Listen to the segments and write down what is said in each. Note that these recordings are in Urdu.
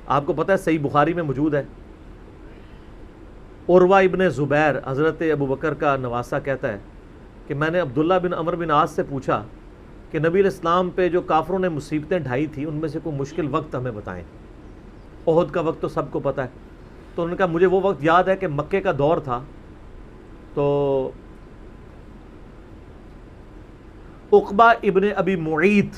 آپ کو پتہ ہے صحیح بخاری میں موجود ہے، عروہ ابن زبیر حضرت ابو بکر کا نواسہ کہتا ہے کہ میں نے عبداللہ بن عمر بن عاص سے پوچھا کہ نبی علیہ السلام پہ جو کافروں نے مصیبتیں ڈھائی تھیں ان میں سے کوئی مشکل وقت ہمیں بتائیں۔ احد کا وقت تو سب کو پتہ ہے، تو انہوں نے کہا مجھے وہ وقت یاد ہے کہ مکے کا دور تھا، تو عقبہ ابن ابی معیط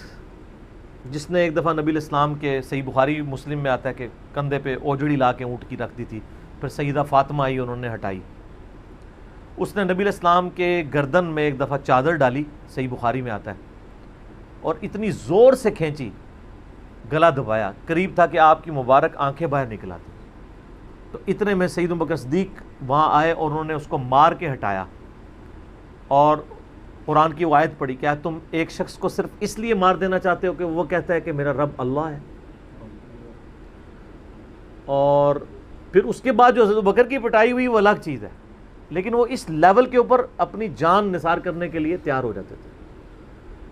جس نے ایک دفعہ نبی علیہ السلام کے، صحیح بخاری مسلم میں آتا ہے کہ کندھے پہ اوجڑی لا کے اونٹ کی رکھ دی تھی، پھر سیدہ فاطمہ آئی انہوں نے ہٹائی، اس نے نبی علیہ السلام کے گردن میں ایک دفعہ چادر ڈالی، صحیح بخاری میں آتا ہے، اور اتنی زور سے کھینچی، گلا دبایا، قریب تھا کہ آپ کی مبارک آنکھیں باہر نکل آتی۔ تو اتنے میں سیدنا ابو بکر صدیق وہاں آئے اور انہوں نے اس کو مار کے ہٹایا، اور قرآن کی وہ آیت پڑھی، کیا تم ایک شخص کو صرف اس لیے مار دینا چاہتے ہو کہ وہ کہتا ہے کہ میرا رب اللہ ہے؟ اور پھر اس کے بعد جو حضرت ابو بکر کی پٹائی ہوئی وہ الگ چیز ہے، لیکن وہ اس لیول کے اوپر اپنی جان نثار کرنے کے لیے تیار ہو جاتے تھے۔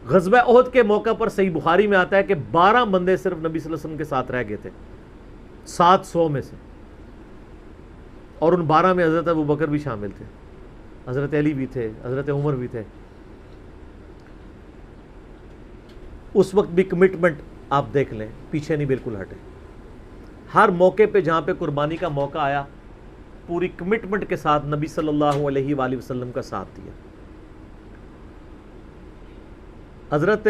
غزوہ احد کے موقع پر صحیح بخاری میں آتا ہے کہ 12 بندے صرف نبی صلی اللہ علیہ وسلم کے ساتھ رہ گئے تھے 700 میں سے، اور ان 12 میں حضرت ابو بکر بھی شامل تھے، حضرت علی بھی تھے، حضرت عمر بھی تھے۔ اس وقت بھی کمٹمنٹ آپ دیکھ لیں، پیچھے نہیں بالکل ہٹے، ہر موقع پہ جہاں پہ قربانی کا موقع آیا پوری کمٹمنٹ کے ساتھ نبی صلی اللہ علیہ وآلہ وسلم کا ساتھ دیا۔ حضرت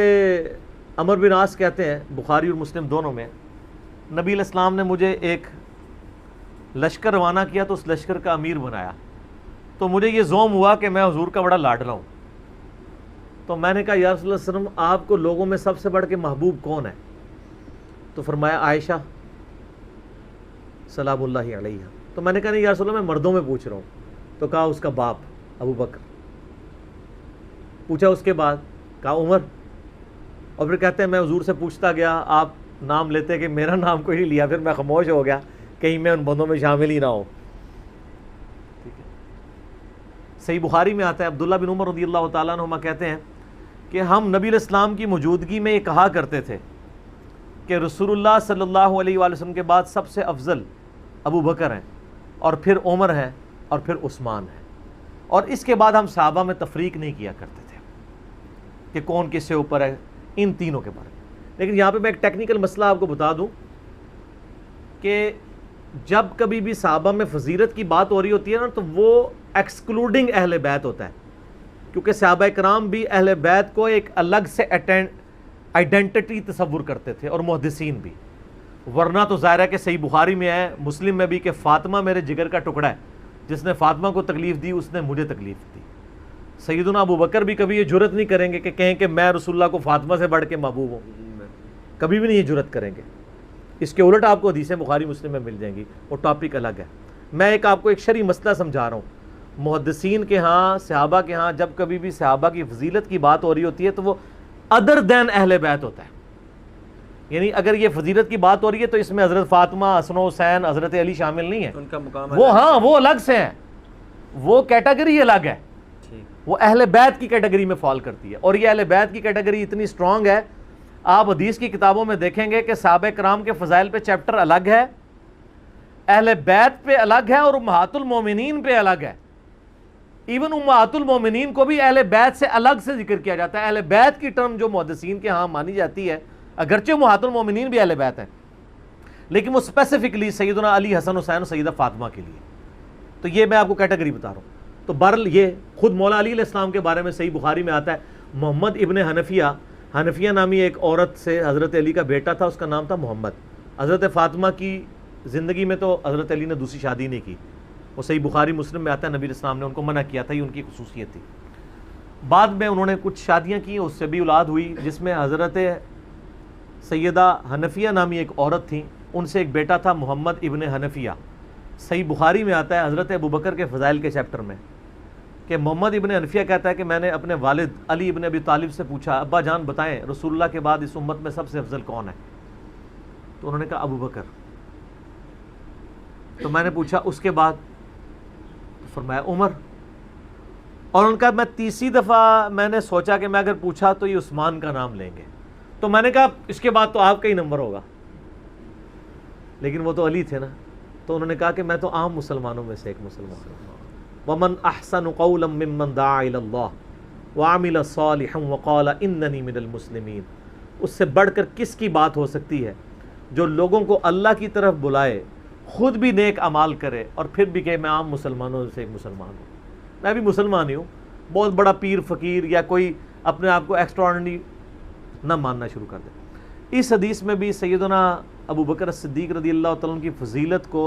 عمر بن عاص کہتے ہیں بخاری اور مسلم دونوں میں، نبی علیہ السلام نے مجھے ایک لشکر روانہ کیا تو اس لشکر کا امیر بنایا، تو مجھے یہ زوم ہوا کہ میں حضور کا بڑا لاڈلا ہوں، تو میں نے کہا یا رسول اللہ صلی اللہ علیہ وسلم آپ کو لوگوں میں سب سے بڑھ کے محبوب کون ہے؟ تو فرمایا عائشہ سلام اللہ علیہ۔ تو میں نے کہا نہیں یا رسول اللہ میں مردوں میں پوچھ رہا ہوں، تو کہا اس کا باپ ابو بکر۔ پوچھا اس کے بعد، کہا عمر، اور پھر کہتے ہیں میں حضور سے پوچھتا گیا، آپ نام لیتے کہ میرا نام کوئی نہیں لیا، پھر میں خاموش ہو گیا کہیں میں ان بندوں میں شامل ہی نہ ہوں۔ ٹھیک ہے، صحیح بخاری میں آتا ہے عبداللہ بن عمر رضی اللہ تعالیٰ عنہما کہتے ہیں کہ ہم نبی علیہ السلام کی موجودگی میں یہ کہا کرتے تھے کہ رسول اللہ صلی اللہ علیہ وآلہ وسلم کے بعد سب سے افضل ابو بکر ہیں، اور پھر عمر ہیں، اور پھر عثمان ہیں، اور اس کے بعد ہم صحابہ میں تفریق نہیں کیا کرتے تھے کہ کون کس سے اوپر ہے، ان تینوں کے بارے میں۔ لیکن یہاں پہ میں ایک ٹیکنیکل مسئلہ آپ کو بتا دوں کہ جب کبھی بھی صحابہ میں فضیلت کی بات ہو رہی ہوتی ہے نا، تو وہ ایکسکلوڈنگ اہل بیت ہوتا ہے، کیونکہ صحابہ کرام بھی اہل بیت کو ایک الگ سے آئیڈینٹی تصور کرتے تھے، اور محدثین بھی، ورنہ تو ظاہر ہے کہ صحیح بخاری میں ہے، مسلم میں بھی، کہ فاطمہ میرے جگر کا ٹکڑا ہے، جس نے فاطمہ کو تکلیف دی اس نے مجھے تکلیف دی۔ سیدنا ابو بکر بھی کبھی یہ جرت نہیں کریں گے کہ کہیں کہ میں رسول اللہ کو فاطمہ سے بڑھ کے محبوب ہوں، کبھی بھی نہیں یہ جرت کریں گے۔ اس کے الٹ آپ کو حدیثیں بخاری مسلم میں مل جائیں گی، وہ ٹاپک الگ ہے۔ میں آپ کو ایک شرعی مسئلہ سمجھا رہا ہوں، محدثین کے ہاں، صحابہ کے ہاں جب کبھی بھی صحابہ کی فضیلت کی بات ہو رہی ہوتی ہے تو وہ ادر دین اہل بیت ہوتا ہے، یعنی اگر یہ فضیلت کی بات ہو رہی ہے تو اس میں حضرت فاطمہ، حسن و حسین، حضرت علی شامل نہیں ہے، ان کا مقام وہ ہاں وہ الگ سے ہیں، وہ کیٹیگری الگ ہے، وہ اہل بیت کی کیٹیگری میں فال کرتی ہے، اور یہ اہل بیت کی کیٹیگری اتنی سٹرونگ ہے، آپ حدیث کی کتابوں میں دیکھیں گے کہ صحابہ کرام کے فضائل پہ چیپٹر الگ ہے، اہل بیت پہ الگ ہے، اور امہات المومنین پہ الگ ہے۔ ایون امہات المومنین کو بھی اہل بیت سے الگ سے ذکر کیا جاتا ہے۔ اہل بیت کی ٹرم جو محدثین کے ہاں مانی جاتی ہے، اگرچہ امہات المومنین بھی اہل بیت ہیں، لیکن وہ اسپیسیفکلی سیدنا علی، حسن حسین اور سیدہ فاطمہ کے لیے۔ تو یہ میں آپ کو کیٹیگری بتا رہا ہوں۔ تو بہرحال یہ خود مولا علی علیہ السلام کے بارے میں صحیح بخاری میں آتا ہے، محمد ابن حنفیہ نامی ایک عورت سے حضرت علی کا بیٹا تھا، اس کا نام تھا محمد۔ حضرت فاطمہ کی زندگی میں تو حضرت علی نے دوسری شادی نہیں کی، وہ صحیح بخاری مسلم میں آتا ہے، نبی علیہ السلام نے ان کو منع کیا تھا، یہ ان کی خصوصیت تھی۔ بعد میں انہوں نے کچھ شادیاں کی، اس سے بھی اولاد ہوئی، جس میں حضرت سیدہ حنفیہ نامی ایک عورت تھیں، ان سے ایک بیٹا تھا محمد ابن حنفیہ۔ صحیح بخاری میں آتا ہے حضرت ابو بکر کے فضائل کے چیپٹر میں کہ محمد ابن حنفیہ کہتا ہے کہ میں نے اپنے والد علی ابن ابی طالب سے پوچھا، ابا جان بتائیں رسول اللہ کے بعد اس امت میں سب سے افضل کون ہے؟ تو انہوں نے کہا ابو بکر۔ تو میں نے پوچھا اس کے بعد؟ تو فرمایا عمر۔ اور ان کا میں تیسری دفعہ میں نے سوچا کہ میں اگر پوچھا تو یہ عثمان کا نام لیں گے، تو میں نے کہا اس کے بعد تو آپ کا ہی نمبر ہوگا۔ لیکن وہ تو علی تھے نا، تو انہوں نے کہا کہ میں تو عام مسلمانوں میں سے ایک مسلمان ہوں۔ وَمَنْ أَحْسَنُ قَوْلًا مِّمَّنْ دَعَا إِلَى اللَّهِ وَعَمِلَ صَالِحًا وَقَالَ إِنَّنِي مِنَ الْمُسْلِمِينَ۔ اس سے بڑھ کر کس کی بات ہو سکتی ہے جو لوگوں کو اللہ کی طرف بلائے، خود بھی نیک اعمال کرے اور پھر بھی کہ میں عام مسلمانوں سے ایک مسلمان ہوں، میں بھی مسلمان ہی ہوں، بہت بڑا پیر فقیر یا کوئی اپنے آپ کو ایکسٹراڈنری نہ ماننا شروع کر دے۔ اس حدیث میں بھی سیدنا ابو بکر صدیق رضی اللہ تعالیٰ عنہ کی فضیلت کو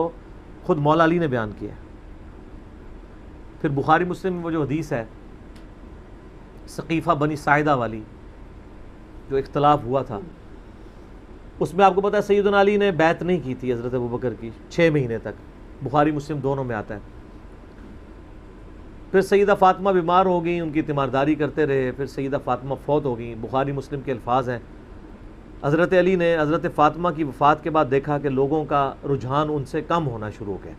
خود مولا علی نے بیان کیا ہے۔ پھر بخاری مسلم میں وہ جو حدیث ہے سقیفہ بنی ساعدہ والی، جو اختلاف ہوا تھا، اس میں آپ کو پتا ہے سیدنا علی نے بیعت نہیں کی تھی حضرت ابو بکر کی 6 مہینے تک، بخاری مسلم دونوں میں آتا ہے۔ پھر سیدہ فاطمہ بیمار ہو گئیں، ان کی تیمارداری کرتے رہے، پھر سیدہ فاطمہ فوت ہو گئیں۔ بخاری مسلم کے الفاظ ہیں، حضرت علی نے حضرت فاطمہ کی وفات کے بعد دیکھا کہ لوگوں کا رجحان ان سے کم ہونا شروع ہو گیا۔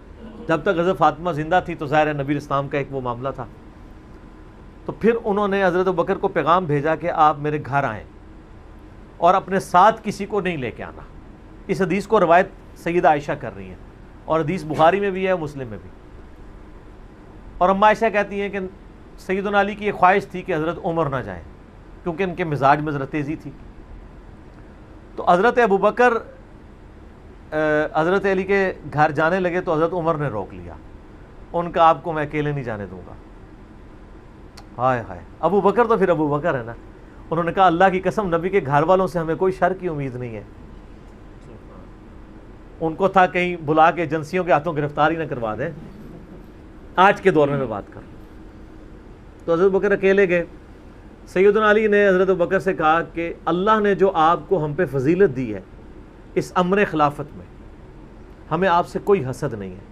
جب تک حضرت فاطمہ زندہ تھی تو ظاہر ہے نبی اسلام کا ایک وہ معاملہ تھا، تو پھر انہوں نے حضرت ابو بکر کو پیغام بھیجا کہ آپ میرے گھر آئیں اور اپنے ساتھ کسی کو نہیں لے کے آنا۔ اس حدیث کو روایت سیدہ عائشہ کر رہی ہیں، اور حدیث بخاری میں بھی ہے، مسلم میں بھی۔ اور اماں عائشہ کہتی ہیں کہ سیدنا علی کی یہ خواہش تھی کہ حضرت عمر نہ جائیں، کیونکہ ان کے مزاج میں ذرا تیزی تھی۔ تو حضرت ابو بکر حضرت علی کے گھر جانے لگے تو حضرت عمر نے روک لیا، ان کا آپ کو میں اکیلے نہیں جانے دوں گا۔ ہائے ہائے، ابو بکر تو پھر ابو بکر ہے نا، انہوں نے کہا اللہ کی قسم نبی کے گھر والوں سے ہمیں کوئی شر کی امید نہیں ہے۔ ان کو تھا کہیں بلا کے ایجنسیوں کے ہاتھوں گرفتاری نہ کروا دیں، آج کے دور میں بات کر۔ تو حضرت بکر اکیلے گئے۔ سیدنا علی نے حضرت بکر سے کہا کہ اللہ نے جو آپ کو ہم پہ فضیلت دی ہے اس امر خلافت میں، ہمیں آپ سے کوئی حسد نہیں ہے،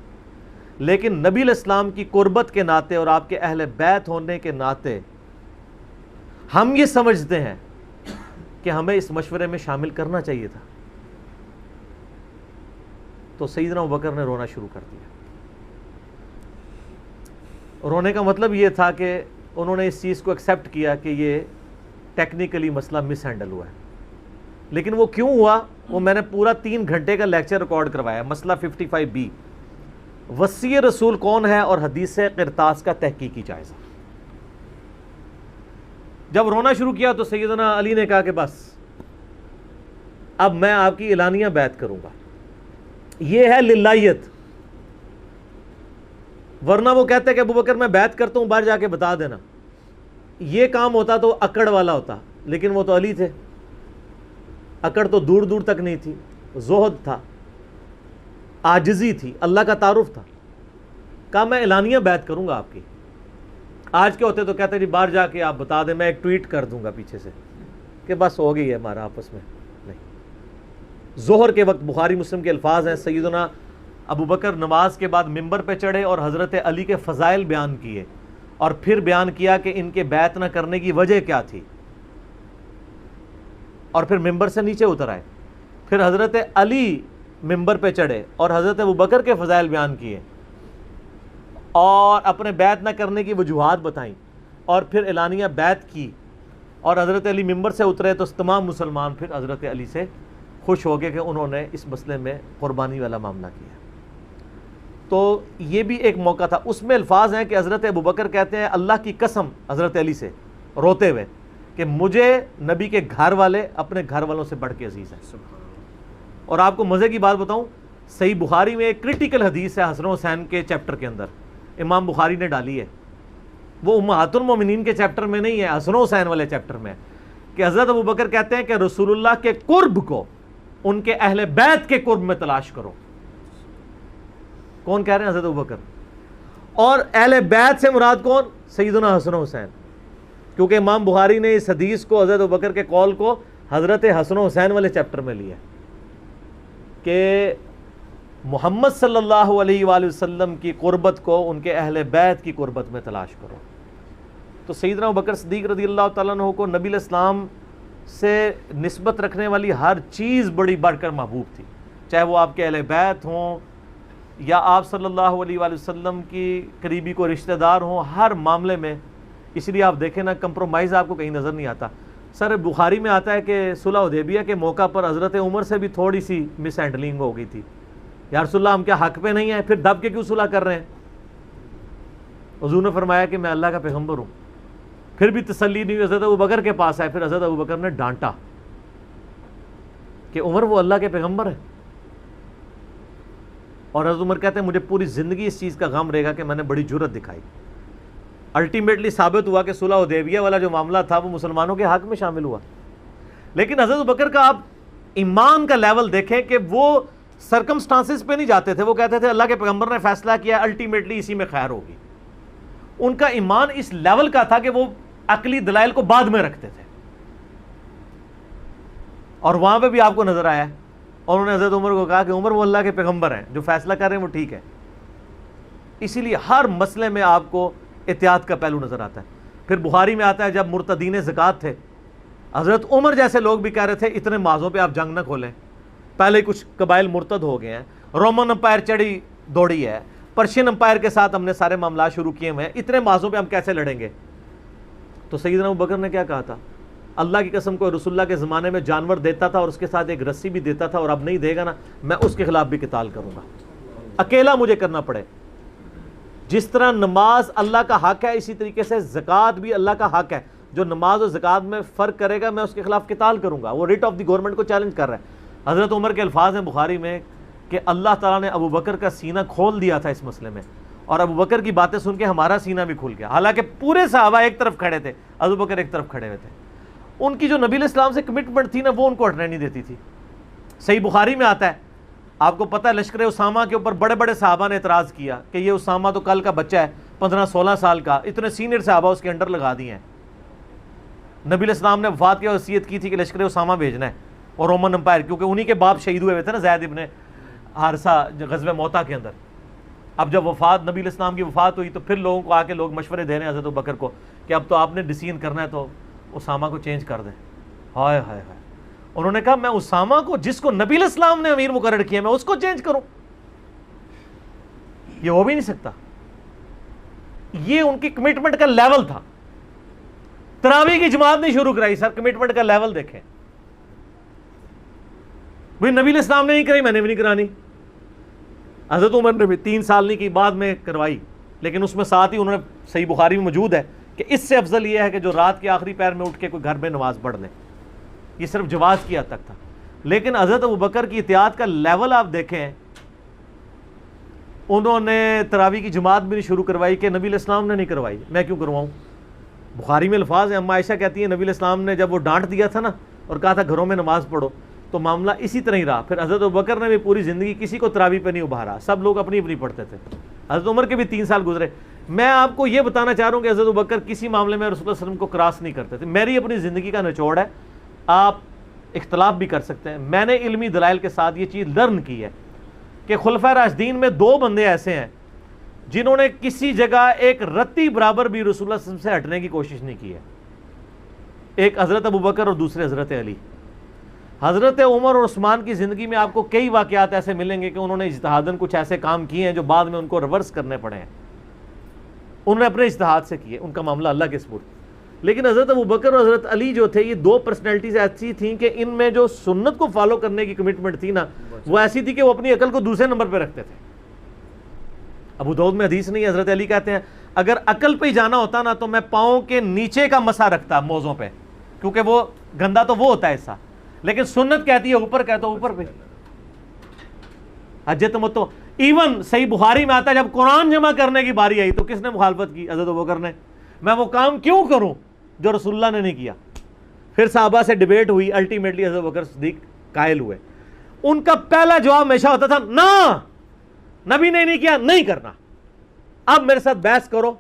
لیکن نبی علیہ السلام کی قربت کے ناطے اور آپ کے اہل بیت ہونے کے ناطے ہم یہ سمجھتے ہیں کہ ہمیں اس مشورے میں شامل کرنا چاہیے تھا۔ تو سیدنا ابوبکر نے رونا شروع کر دیا۔ رونے کا مطلب یہ تھا کہ انہوں نے اس چیز کو ایکسیپٹ کیا کہ یہ ٹیکنیکلی مسئلہ مس ہینڈل ہوا ہے، لیکن وہ کیوں ہوا وہ میں نے پورا 3 گھنٹے کا لیکچر ریکارڈ کروایا۔ مسئلہ 55B، وصی رسول کون ہے اور حدیث قرطاس کا تحقیقی جائزہ۔ جب رونا شروع کیا تو سیدنا علی نے کہا کہ بس اب میں آپ کی اعلانیہ بیعت کروں گا، یہ ہے للہیت، ورنہ وہ کہتے کہ ابو بکر میں بیعت کرتا ہوں باہر جا کے بتا دینا، یہ کام ہوتا تو اکڑ والا ہوتا، لیکن وہ تو علی تھے، اکڑ تو دور دور تک نہیں تھی، زہد تھا، عاجزی تھی، اللہ کا تعارف تھا۔ کہا میں اعلانیہ بیعت کروں گا آپ کی۔ آج کے ہوتے تو کہتے جی باہر جا کے آپ بتا دیں، میں ایک ٹویٹ کر دوں گا پیچھے سے کہ بس ہو گئی ہے ہمارا آپس میں، نہیں۔ ظہر کے وقت بخاری مسلم کے الفاظ ہیں، سیدنا ابو بکر نماز کے بعد ممبر پہ چڑھے اور حضرت علی کے فضائل بیان کیے، اور پھر بیان کیا کہ ان کے بیعت نہ کرنے کی وجہ کیا تھی، اور پھر ممبر سے نیچے اتر آئے۔ پھر حضرت علی ممبر پہ چڑھے اور حضرت ابو بکر کے فضائل بیان کیے اور اپنے بیعت نہ کرنے کی وجوہات بتائیں، اور پھر اعلانیہ بیعت کی، اور حضرت علی ممبر سے اترے تو تمام مسلمان پھر حضرت علی سے خوش ہو گئے کہ انہوں نے اس مسئلے میں قربانی والا معاملہ کیا۔ تو یہ بھی ایک موقع تھا۔ اس میں الفاظ ہیں کہ حضرت ابو بکر کہتے ہیں اللہ کی قسم حضرت علی سے روتے ہوئے کہ مجھے نبی کے گھر والے اپنے گھر والوں سے بڑھ کے عزیز ہیں۔ اور آپ کو مزے کی بات بتاؤں، صحیح بخاری میں ایک کرٹیکل حدیث ہے حسن و حسین کے چیپٹر کے اندر، امام بخاری نے ڈالی ہے، وہ امہات المومنین کے چیپٹر میں نہیں ہے، حسن و حسین والے چیپٹر میں ہے، کہ حضرت ابو بکر کہتے ہیں کہ رسول اللہ کے قرب کو ان کے اہل بیت کے قرب میں تلاش کرو۔ کون کہہ رہے ہیں؟ حضرت ابو بکر۔ اور اہل بیت سے مراد کون؟ سیدنا حسن و حسین، کیونکہ امام بخاری نے اس حدیث کو حضرت ابو بکر کے قول کو حضرت حسن و حسین والے چیپٹر میں لیا کہ محمد صلی اللہ علیہ وآلہ وسلم کی قربت کو ان کے اہل بیت کی قربت میں تلاش کرو۔ تو سیدنا ابو بکر صدیق رضی اللہ تعالیٰ عنہ کو نبی علیہ السلام سے نسبت رکھنے والی ہر چیز بڑی بڑھ کر محبوب تھی، چاہے وہ آپ کے اہل بیت ہوں یا آپ صلی اللہ علیہ وآلہ وسلم کی قریبی کو رشتہ دار ہوں، ہر معاملے میں۔ اس لیے آپ دیکھیں نا، کمپرومائز آپ کو کہیں نظر نہیں آتا۔ سر بخاری میں آتا ہے کہ صلح حدیبیہ کے موقع پر حضرت عمر سے بھی تھوڑی سی مس ہینڈلنگ ہو گئی تھی، یا رسول اللہ ہم کیا حق پہ نہیں ہیں، پھر دب کے کیوں صلح کر رہے ہیں؟ حضور نے فرمایا کہ میں اللہ کا پیغمبر ہوں. پھر بھی تسلی نہیں ہوئی، حضرت ابوبکر کے پاس آئے. پھر حضرت ابوبکر نے ڈانٹا کہ عمر وہ اللہ کے پیغمبر ہے. اور حضرت عمر کہتے ہیں مجھے پوری زندگی اس چیز کا غم رہے گا کہ میں نے بڑی جرت دکھائی. الٹیمیٹلی ثابت ہوا کہ صلح حدیبیہ والا جو معاملہ تھا وہ مسلمانوں کے حق میں شامل ہوا. لیکن حضرت ابوبکر کا آپ ایمان کا لیول دیکھیں کہ وہ سرکمسٹانسز پہ نہیں جاتے تھے. وہ کہتے تھے اللہ کے پیغمبر نے فیصلہ کیا، الٹیمیٹلی اسی میں خیر ہوگی. ان کا ایمان اس لیول کا تھا کہ وہ عقلی دلائل کو بعد میں رکھتے تھے. اور وہاں پہ بھی آپ کو نظر آیا ہے. اور انہوں نے حضرت عمر کو کہا کہ عمر وہ اللہ کے پیغمبر ہیں، جو فیصلہ کر رہے ہیں وہ ٹھیک ہے. اسی لیے ہر مسئلے میں آپ کو احتیاط کا پہلو نظر آتا ہے. پھر بخاری میں آتا ہے جب مرتدین زکوٰۃ تھے، حضرت عمر جیسے لوگ بھی کہہ رہے تھے اتنے مازوں پہ آپ جنگ نہ کھولیں، پہلے کچھ قبائل مرتد ہو گئے ہیں، رومن امپائر چڑھی دوڑی ہے، پرشین امپائر کے ساتھ ہم نے سارے معاملات شروع کیے ہوئے ہیں، اتنے مازوں پہ ہم کیسے لڑیں گے؟ تو سیدنا ابوبکر نے کیا کہا تھا؟ اللہ کی قسم کو رسول اللہ کے زمانے میں جانور دیتا تھا اور اس کے ساتھ ایک رسی بھی دیتا تھا، اور اب نہیں دے گا نا میں اس کے خلاف بھی قتال کروں گا، اکیلا مجھے کرنا پڑے. جس طرح نماز اللہ کا حق ہے اسی طریقے سے زکوٰۃ بھی اللہ کا حق ہے. جو نماز اور زکوٰۃ میں فرق کرے گا میں اس کے خلاف قتال کروں گا. وہ ریٹ آف دی گورنمنٹ کو چیلنج کر رہا ہے. حضرت عمر کے الفاظ ہیں بخاری میں کہ اللہ تعالیٰ نے ابوبکر کا سینہ کھول دیا تھا اس مسئلے میں، اور ابوبکر کی باتیں سن کے ہمارا سینہ بھی کھل گیا. حالانکہ پورے صحابہ ایک طرف کھڑے تھے، ابوبکر ایک طرف کھڑے ہوئے تھے. ان کی جو نبی علیہ السلام سے کمٹمنٹ تھی نا وہ ان کو ہٹنے نہیں دیتی تھی. صحیح بخاری میں آتا ہے، آپ کو پتہ ہے لشکر اسامہ کے اوپر بڑے بڑے صحابہ نے اعتراض کیا کہ یہ اسامہ تو کل کا بچہ ہے 15-16 سال کا، اتنے سینئر صحابہ اس کے انڈر لگا دیے ہیں. نبی علیہ السلام نے وفات کی وصیت کی تھی کہ لشکر اسامہ بھیجنا ہے، اور رومن امپائر کیونکہ انہی کے باپ شہید ہوئے تھے نا، زید ابن حارثہ غزوہ موتا کے اندر. اب جب نبی علیہ السلام کی وفات ہوئی تو پھر لوگوں کو آ کے لوگ مشورے دے رہے ہیں حضرت ابوبکر کو کہ اب تو آپ نے ڈیسیژن کرنا ہے تو اسامہ کو چینج کر دیں. ہائے ہائے ہائے. انہوں نے کہا میں اسامہ کو، جس کو نبی علیہ السلام نے امیر مقرر کیا، میں اس کو چینج کروں؟ یہ ہو بھی نہیں سکتا. یہ ان کی کمٹمنٹ کا لیول تھا. تراویح کی جماعت نہیں شروع کرائی سر، کمٹمنٹ کا لیول دیکھیں. بھئی نبی علیہ السلام نے نہیں کرائی، میں نے بھی نہیں کرانی. حضرت عمر نے بھی 3 سال نہیں کی، بعد میں کروائی. لیکن اس میں ساتھ ہی انہوں نے، صحیح بخاری میں موجود ہے کہ اس سے افضل یہ ہے کہ جو رات کے آخری پہر میں اٹھ کے کوئی گھر میں نماز پڑھ لے. یہ صرف جواز کی حد تک تھا. لیکن حضرت ابوبکر کی احتیاط کا لیول آپ دیکھیں، انہوں نے تراویح کی جماعت بھی نہیں شروع کروائی کہ نبی علیہ السلام نے نہیں کروائی، میں کیوں کرواؤں؟ بخاری میں الفاظ ہیں، اما عائشہ کہتی ہیں نبی علیہ السلام نے جب وہ ڈانٹ دیا تھا نا اور کہا تھا گھروں میں نماز پڑھو، تو معاملہ اسی طرح ہی رہا. پھر حضرت ابوبکر نے بھی پوری زندگی کسی کو تراویح پہ نہیں ابھارا، سب لوگ اپنی اپنی پڑھتے تھے. حضرت عمر کے بھی 3 سال گزرے. میں آپ کو یہ بتانا چاہ رہا ہوں کہ حضرت ابوبکر کسی معاملے میں رسول اللہ صلی اللہ علیہ وسلم کو کراس نہیں کرتے تھے. میری اپنی زندگی کا نچوڑ ہے، آپ اختلاف بھی کر سکتے ہیں. میں نے علمی دلائل کے ساتھ یہ چیز لرن کی ہے کہ خلفائے راشدین میں 2 بندے ایسے ہیں جنہوں نے کسی جگہ ایک رتی برابر بھی رسول اللہ صلی اللہ علیہ وسلم سے ہٹنے کی کوشش نہیں کی ہے. ایک حضرت ابوبکر اور دوسرے حضرت علی. حضرت عمر اور عثمان کی زندگی میں آپ کو کئی واقعات ایسے ملیں گے کہ انہوں نے اجتہاداً کچھ ایسے کام کیے ہیں جو بعد میں ان کو ریورس کرنے پڑے ہیں. انہوں نے اپنے اجتہاد سے کیے، ان کا معاملہ اللہ کے سپرد. لیکن حضرت ابوبکر اور حضرت علی جو تھے، یہ 2 پرسنالٹیز ایسی تھیں کہ ان میں جو سنت کو فالو کرنے کی کمٹمنٹ تھی نا وہ ایسی تھی کہ وہ اپنی عقل کو دوسرے نمبر پہ رکھتے تھے. ابو داؤد میں حدیث نہیں ہے، حضرت علی کہتے ہیں اگر عقل پہ ہی جانا ہوتا نا تو میں پاؤں کے نیچے کا مسا رکھتا موزوں پہ، کیونکہ وہ گندا تو وہ ہوتا ہے ایسا. لیکن سنت کہتی ہے اوپر، کہتا اوپر پہ. حج تمتع ایون صحیح بخاری میں آتا ہے جب قرآن جمع کرنے کی باری آئی تو کس نے مخالفت کی؟ حضرت ابوبکر نے. میں وہ کام کیوں کروں جو رسول اللہ نے نہیں کیا؟ پھر صحابہ سے ڈیبیٹ ہوئی، الٹیمیٹلی حضرت ابوبکر صدیق قائل ہوئے. ان کا پہلا جواب ہمیشہ ہوتا تھا نہ، نبی نے نہیں کیا، نہیں کرنا. اب میرے ساتھ بحث کرو،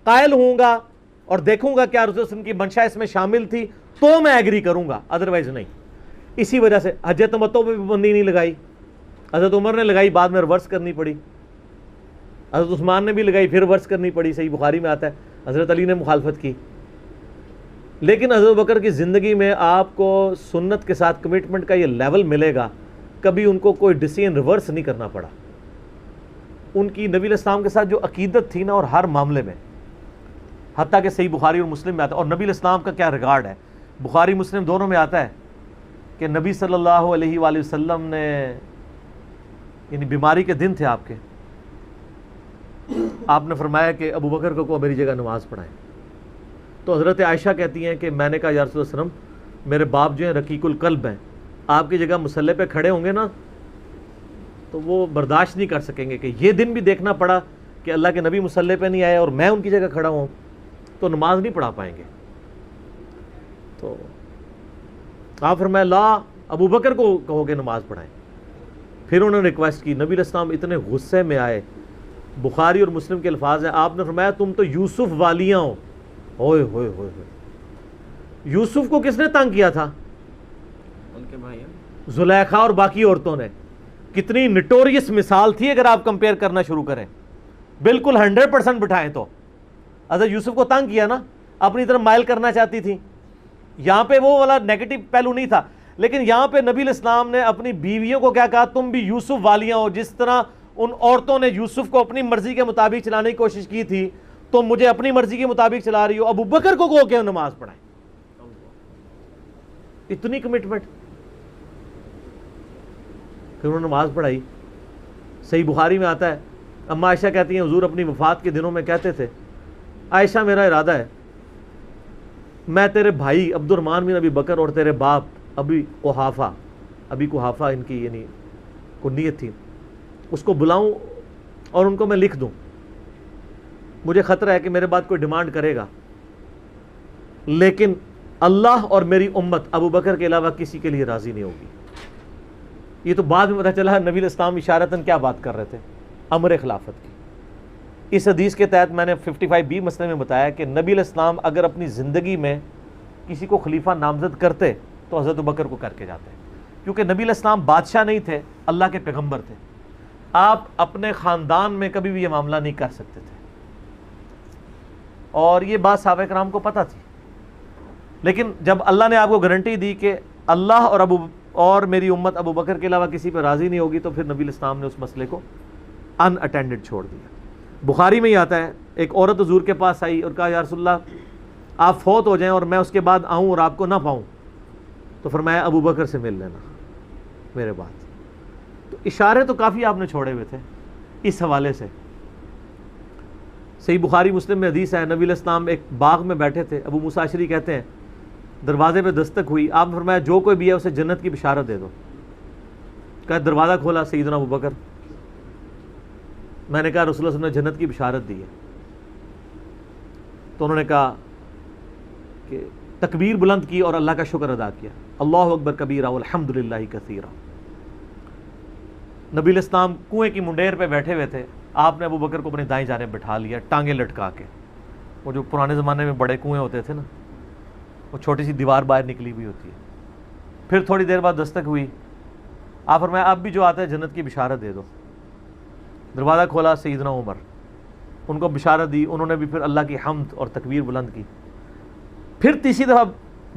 قائل ہوں گا اور دیکھوں گا کیا رسول اللہ کی منشا اس میں شامل تھی تو میں ایگری کروں گا، ادروائز نہیں. اسی وجہ سے حج تمتع پہ پابندی نہیں لگائی. حضرت عمر نے لگائی، بعد میں ریورس کرنی پڑی. حضرت عثمان نے بھی لگائی، پھر ریورس کرنی پڑی. صحیح بخاری میں آتا ہے حضرت علی نے مخالفت کی. لیکن حضرت ابوبکر کی زندگی میں آپ کو سنت کے ساتھ کمٹمنٹ کا یہ لیول ملے گا، کبھی ان کو کوئی ڈیسیژن ریورس نہیں کرنا پڑا. ان کی نبی علیہ السلام کے ساتھ جو عقیدت تھی نا، اور ہر معاملے میں، حتیٰ کہ صحیح بخاری اور مسلم میں آتا ہے. اور نبی علیہ السلام کا کیا ریگارڈ ہے، بخاری مسلم دونوں میں آتا ہے کہ نبی صلی اللہ علیہ وآلہ وسلم نے یعنی بیماری کے دن تھے آپ کے، آپ نے فرمایا کہ ابو بکر کو میری جگہ نماز پڑھائیں. تو حضرت عائشہ کہتی ہیں کہ میں نے کہا یا رسول اللہ علیہ وسلم میرے باپ جو ہیں رقیق القلب ہیں، آپ کی جگہ مصلی پہ کھڑے ہوں گے نا تو وہ برداشت نہیں کر سکیں گے کہ یہ دن بھی دیکھنا پڑا کہ اللہ کے نبی مصلی پہ نہیں آئے اور میں ان کی جگہ کھڑا ہوں، تو نماز نہیں پڑھا پائیں گے. تو آپ فرمایا لا، ابو بکر کو کہو کہ نماز پڑھائیں. پھر انہوں نے ریکویسٹ کی، نبی علیہ السلام اتنے غصے میں آئے. بخاری اور مسلم کے الفاظ ہیں، آپ نے فرمایا تم تو یوسف والیاں ہو. ہوئے ہوئے ہوئے ہوئے، یوسف کو کس نے تنگ کیا تھا؟ ان کے بھائی زلیخا اور باقی عورتوں نے. کتنی نٹوریس مثال تھی اگر آپ کمپیئر کرنا شروع کریں، بالکل 100% بٹھائیں تو. حضرت یوسف کو تنگ کیا نا، اپنی طرف مائل کرنا چاہتی تھی. یہاں پہ وہ والا نیگیٹو پہلو نہیں تھا، لیکن یہاں پہ نبی علیہ السلام نے اپنی بیویوں کو کیا کہا، تم بھی یوسف والیاں ہو. جس طرح ان عورتوں نے یوسف کو اپنی مرضی کے مطابق چلانے کی کوشش کی تھی، تم مجھے اپنی مرضی کے مطابق چلا رہی ہو. ابو بکر کو کہو کہ نماز پڑھائیں. اتنی کمٹمنٹ. پھر انہوں نے نماز پڑھائی. صحیح بخاری میں آتا ہے، اما عائشہ کہتی ہیں حضور اپنی وفات کے دنوں میں کہتے تھے، عائشہ میرا ارادہ ہے میں تیرے بھائی عبد الرحمن بن ابی بکر اور تیرے باپ ابی قحافہ ان کی یعنی کنیت تھی، اس کو بلاؤں اور ان کو میں لکھ دوں. مجھے خطرہ ہے کہ میرے بعد کوئی ڈیمانڈ کرے گا، لیکن اللہ اور میری امت ابو بکر کے علاوہ کسی کے لیے راضی نہیں ہوگی. یہ تو بعد میں پتہ چلا نبی علیہ السلام اشارتاً کیا بات کر رہے تھے، امر خلافت کی. اس حدیث کے تحت میں نے 55B مسئلے میں بتایا کہ نبی علیہ السلام اگر اپنی زندگی میں کسی کو خلیفہ نامزد کرتے تو حضرت بکر کو کر کے جاتے، کیونکہ نبی علیہ السلام بادشاہ نہیں تھے، اللہ کے پیغمبر تھے. آپ اپنے خاندان میں کبھی بھی یہ معاملہ نہیں کر سکتے تھے، اور یہ بات صحابہ کرام کو پتہ تھی. لیکن جب اللہ نے آپ کو گارنٹی دی کہ اللہ اور میری امت ابو بکر کے علاوہ کسی پہ راضی نہیں ہوگی، تو پھر نبی علیہ السلام نے اس مسئلے کو ان اٹینڈڈ چھوڑ دیا. بخاری میں ہی آتا ہے، ایک عورت حضور کے پاس آئی اور کہا یا رسول اللہ آپ فوت ہو جائیں اور میں اس کے بعد آؤں اور آپ کو نہ پاؤں، تو فرمایا ابو بکر سے مل لینا میرے بعد. تو اشارے تو کافی آپ نے چھوڑے ہوئے تھے اس حوالے سے. صحیح بخاری مسلم میں حدیث ہے، نبی علیہ السلام ایک باغ میں بیٹھے تھے، ابو موسیٰ اشعری کہتے ہیں دروازے پہ دستک ہوئی، آپ نے فرمایا جو کوئی بھی ہے اسے جنت کی بشارت دے دو. کہا دروازہ کھولا سیدنا ابو بکر. میں نے کہا رسول اللہ صلی اللہ علیہ وسلم نے جنت کی بشارت دی ہے. تو انہوں نے کہا کہ تکبیر بلند کی اور اللہ کا شکر ادا کیا، اللہ اکبر کبیرہ والحمد للہ کثیرہ. نبی علیہ السلام کنویں کی منڈیر پہ بیٹھے ہوئے تھے، آپ نے ابو بکر کو اپنی دائیں جانب بٹھا لیا ٹانگیں لٹکا کے. وہ جو پرانے زمانے میں بڑے کنویں ہوتے تھے نا، وہ چھوٹی سی دیوار باہر نکلی ہوئی ہوتی ہے. پھر تھوڑی دیر بعد دستک ہوئی، آپ فرمایا اب بھی جو آتا ہے جنت کی بشارت دے دو. دروازہ کھولا سیدنا عمر، ان کو بشارت دی، انہوں نے بھی پھر اللہ کی حمد اور تکبیر بلند کی. پھر تیسری دفعہ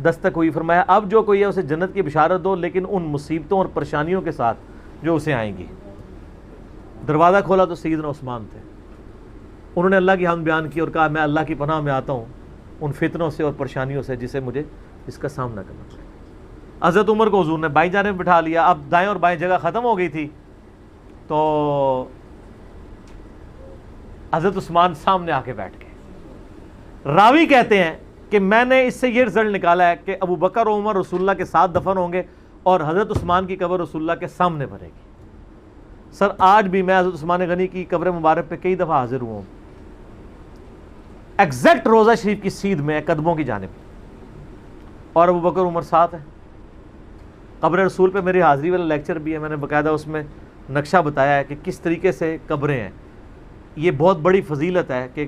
دستک ہوئی، فرمایا اب جو کوئی ہے اسے جنت کی بشارت دو، لیکن ان مصیبتوں اور پریشانیوں کے ساتھ جو اسے آئیں گی. دروازہ کھولا تو سیدنا عثمان تھے، انہوں نے اللہ کی حمد بیان کی اور کہا میں اللہ کی پناہ میں آتا ہوں ان فتنوں سے اور پریشانیوں سے جس کا سامنا کرنا پڑے. حضرت عمر کو حضور نے بائیں جانب بٹھا لیا. اب دائیں اور بائیں جگہ ختم ہو گئی تھی، تو حضرت عثمان سامنے آ کے بیٹھ گئے. راوی کہتے ہیں کہ میں نے اس سے یہ رزلٹ نکالا ہے کہ ابو بکر و عمر رسول اللہ کے ساتھ دفن ہوں گے اور حضرت عثمان کی قبر رسول اللہ کے سامنے بنے گی. سر آج بھی میں حضرت عثمان غنی کی قبر مبارک پہ کئی دفعہ حاضر ہوا ہوں، ایگزیکٹ روضہ شریف کی سیدھ میں قدموں کی جانب، اور ابو بکر عمر ساتھ ہیں. قبر رسول پہ میری حاضری والا لیکچر بھی ہے، میں نے باقاعدہ اس میں نقشہ بتایا ہے کہ کس طریقے سے قبریں ہیں. یہ بہت بڑی فضیلت ہے کہ